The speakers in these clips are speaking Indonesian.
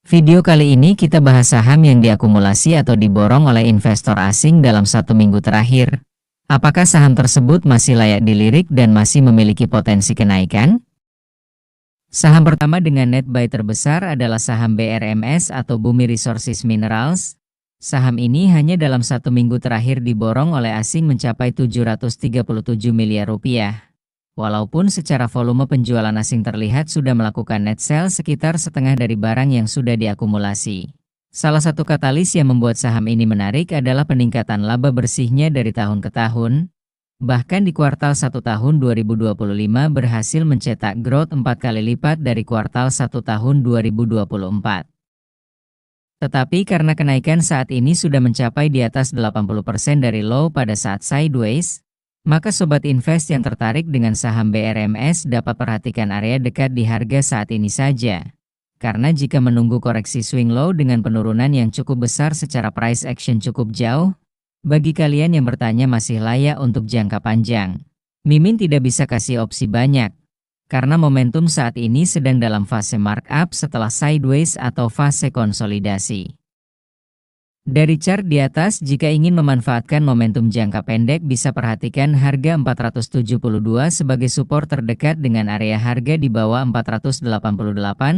Video kali ini kita bahas saham yang diakumulasi atau diborong oleh investor asing dalam 1 minggu terakhir. Apakah saham tersebut masih layak dilirik dan masih memiliki potensi kenaikan? Saham pertama dengan net buy terbesar adalah saham BRMS atau Bumi Resources Minerals. Saham ini hanya dalam 1 minggu terakhir diborong oleh asing mencapai 737 miliar rupiah. Walaupun secara volume penjualan asing terlihat sudah melakukan net sell sekitar setengah dari barang yang sudah diakumulasi. Salah satu katalis yang membuat saham ini menarik adalah peningkatan laba bersihnya dari tahun ke tahun. Bahkan di kuartal 1 tahun 2025 berhasil mencetak growth 4 kali lipat dari kuartal 1 tahun 2024. Tetapi karena kenaikan saat ini sudah mencapai di atas 80% dari low pada saat sideways, maka sobat invest yang tertarik dengan saham BRMS dapat perhatikan area dekat di harga saat ini saja. Karena jika menunggu koreksi swing low dengan penurunan yang cukup besar secara price action cukup jauh, bagi kalian yang bertanya masih layak untuk jangka panjang. Mimin tidak bisa kasih opsi banyak, karena momentum saat ini sedang dalam fase markup setelah sideways atau fase konsolidasi. Dari chart di atas, jika ingin memanfaatkan momentum jangka pendek bisa perhatikan harga 472 sebagai support terdekat dengan area harga di bawah 488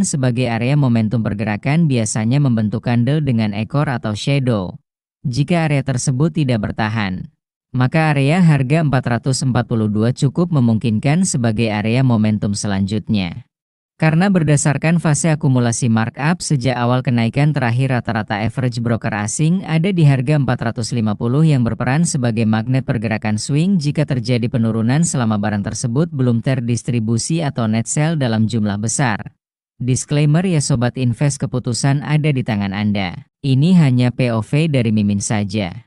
sebagai area momentum pergerakan biasanya membentuk candle dengan ekor atau shadow. Jika area tersebut tidak bertahan, maka area harga 442 cukup memungkinkan sebagai area momentum selanjutnya. Karena berdasarkan fase akumulasi markup sejak awal kenaikan terakhir rata-rata average broker asing ada di harga 450 yang berperan sebagai magnet pergerakan swing jika terjadi penurunan selama barang tersebut belum terdistribusi atau net sell dalam jumlah besar. Disclaimer ya sobat invest, keputusan ada di tangan Anda. Ini hanya POV dari Mimin saja.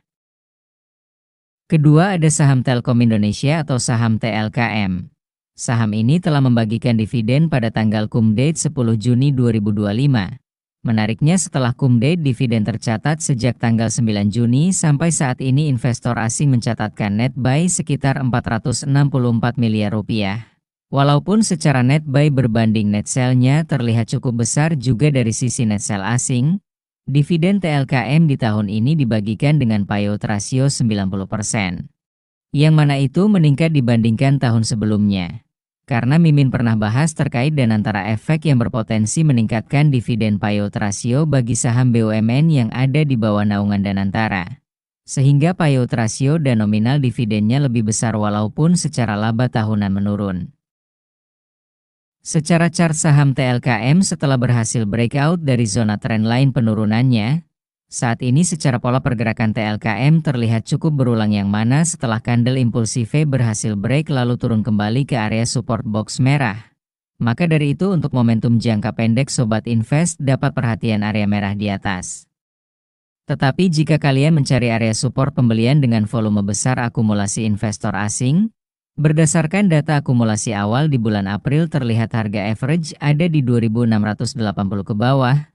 Kedua ada saham Telkom Indonesia atau saham TLKM. Saham ini telah membagikan dividen pada tanggal cum date 10 Juni 2025. Menariknya setelah cum date dividen tercatat sejak tanggal 9 Juni sampai saat ini investor asing mencatatkan net buy sekitar 464 miliar rupiah. Walaupun secara net buy berbanding net sell-nya terlihat cukup besar juga dari sisi net sell asing, dividen TLKM di tahun ini dibagikan dengan payout rasio 90%. Yang mana itu meningkat dibandingkan tahun sebelumnya. Karena Mimin pernah bahas terkait dan antara efek yang berpotensi meningkatkan dividen payout rasio bagi saham BUMN yang ada di bawah naungan Danantara. Sehingga payout rasio dan nominal dividennya lebih besar walaupun secara laba tahunan menurun. Secara chart saham TLKM setelah berhasil breakout dari zona trendline penurunannya, saat ini secara pola pergerakan TLKM terlihat cukup berulang yang mana setelah candle impulsive berhasil break lalu turun kembali ke area support box merah. Maka dari itu untuk momentum jangka pendek sobat invest dapat perhatian area merah di atas. Tetapi jika kalian mencari area support pembelian dengan volume besar akumulasi investor asing, berdasarkan data akumulasi awal di bulan April terlihat harga average ada di 2680 ke bawah,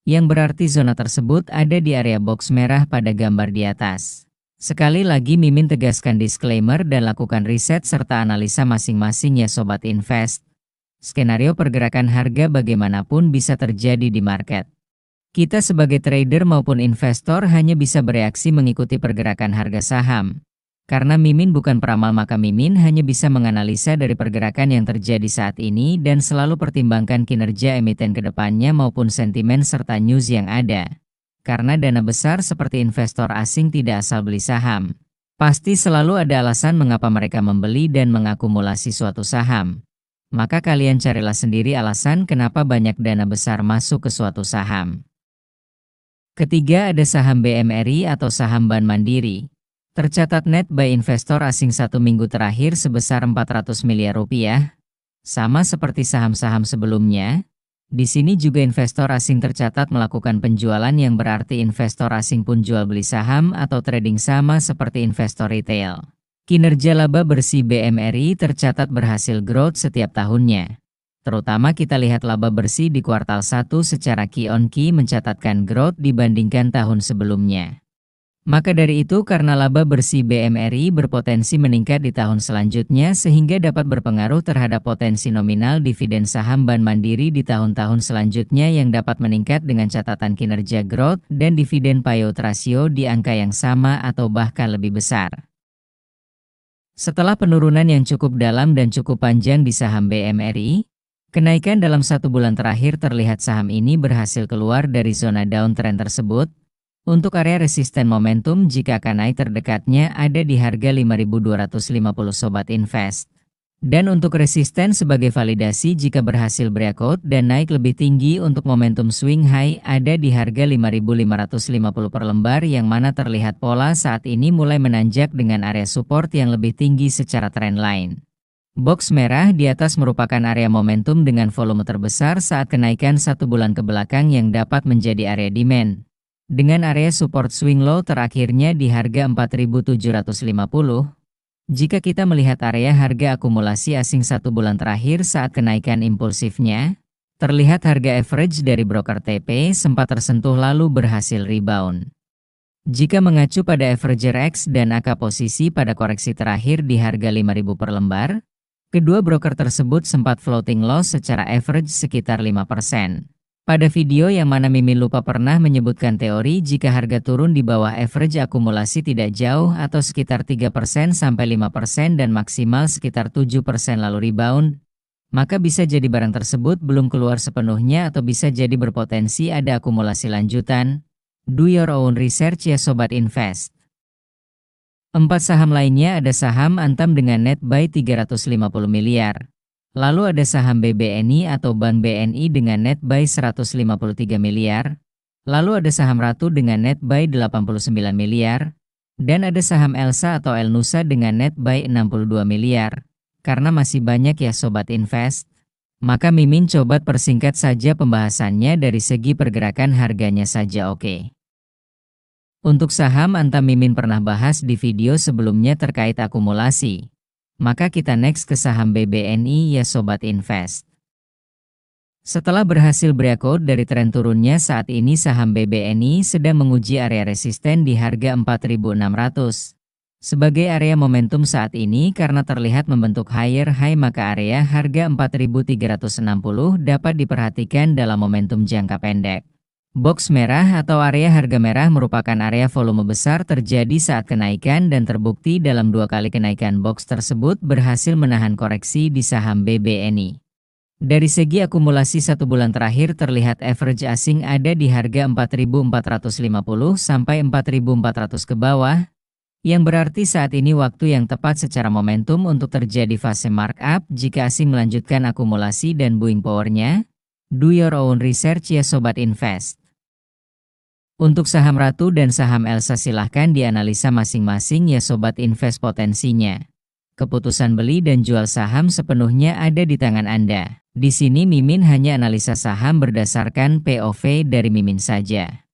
yang berarti zona tersebut ada di area box merah pada gambar di atas. Sekali lagi Mimin tegaskan disclaimer dan lakukan riset serta analisa masing-masing ya sobat invest. Skenario pergerakan harga bagaimanapun bisa terjadi di market. Kita sebagai trader maupun investor hanya bisa bereaksi mengikuti pergerakan harga saham. Karena Mimin bukan peramal maka Mimin hanya bisa menganalisa dari pergerakan yang terjadi saat ini dan selalu pertimbangkan kinerja emiten ke depannya maupun sentimen serta news yang ada. Karena dana besar seperti investor asing tidak asal beli saham. Pasti selalu ada alasan mengapa mereka membeli dan mengakumulasi suatu saham. Maka kalian carilah sendiri alasan kenapa banyak dana besar masuk ke suatu saham. Ketiga ada saham BMRI atau saham Bank Mandiri. Tercatat net buy investor asing 1 minggu terakhir sebesar 400 miliar rupiah. Sama seperti saham-saham sebelumnya, di sini juga investor asing tercatat melakukan penjualan yang berarti investor asing pun jual beli saham atau trading sama seperti investor retail. Kinerja laba bersih BMRI tercatat berhasil growth setiap tahunnya. Terutama kita lihat laba bersih di kuartal 1 secara Q on Q mencatatkan growth dibandingkan tahun sebelumnya. Maka dari itu karena laba bersih BMRI berpotensi meningkat di tahun selanjutnya sehingga dapat berpengaruh terhadap potensi nominal dividen saham Bank Mandiri di tahun-tahun selanjutnya yang dapat meningkat dengan catatan kinerja growth dan dividen payout ratio di angka yang sama atau bahkan lebih besar. Setelah penurunan yang cukup dalam dan cukup panjang di saham BMRI, kenaikan dalam 1 bulan terakhir terlihat saham ini berhasil keluar dari zona downtrend tersebut. Untuk area resisten momentum jika akan naik terdekatnya ada di harga 5.250 Sobat Invest. Dan untuk resisten sebagai validasi jika berhasil breakout dan naik lebih tinggi untuk momentum swing high ada di harga 5.550 per lembar yang mana terlihat pola saat ini mulai menanjak dengan area support yang lebih tinggi secara trendline. Box merah di atas merupakan area momentum dengan volume terbesar saat kenaikan 1 bulan ke belakang yang dapat menjadi area demand. Dengan area support swing low terakhirnya di harga 4.750, jika kita melihat area harga akumulasi asing 1 bulan terakhir saat kenaikan impulsifnya, terlihat harga average dari broker TP sempat tersentuh lalu berhasil rebound. Jika mengacu pada average RX dan AK posisi pada koreksi terakhir di harga 5.000 per lembar, kedua broker tersebut sempat floating loss secara average sekitar 5%. Pada video yang mana Mimin lupa pernah menyebutkan teori jika harga turun di bawah average akumulasi tidak jauh atau sekitar 3% sampai 5% dan maksimal sekitar 7% lalu rebound, maka bisa jadi barang tersebut belum keluar sepenuhnya atau bisa jadi berpotensi ada akumulasi lanjutan. Do your own research ya Sobat Invest. 4 saham lainnya ada saham Antam dengan net buy 350 miliar. Lalu ada saham BBNI atau Bank BNI dengan net buy 153 miliar. Lalu ada saham Ratu dengan net buy 89 miliar. Dan ada saham Elsa atau Elnusa dengan net buy 62 miliar. Karena masih banyak ya Sobat Invest, maka Mimin coba persingkat saja pembahasannya dari segi pergerakan harganya saja oke. Untuk saham Antam Mimin pernah bahas di video sebelumnya terkait akumulasi. Maka kita next ke saham BBNI ya Sobat Invest. Setelah berhasil breakout dari tren turunnya saat ini saham BBNI sedang menguji area resisten di harga 4.600. Sebagai area momentum saat ini karena terlihat membentuk higher high maka area harga 4.360 dapat diperhatikan dalam momentum jangka pendek. Box merah atau area harga merah merupakan area volume besar terjadi saat kenaikan dan terbukti dalam 2 kali kenaikan box tersebut berhasil menahan koreksi di saham BBNI. Dari segi akumulasi 1 bulan terakhir terlihat average asing ada di harga 4.450 sampai 4.400 ke bawah, yang berarti saat ini waktu yang tepat secara momentum untuk terjadi fase markup jika asing melanjutkan akumulasi dan buying powernya. Do your own research ya Sobat Invest. Untuk saham Ratu dan saham Elsa silahkan dianalisa masing-masing ya Sobat Invest potensinya. Keputusan beli dan jual saham sepenuhnya ada di tangan Anda. Di sini Mimin hanya analisa saham berdasarkan POV dari Mimin saja.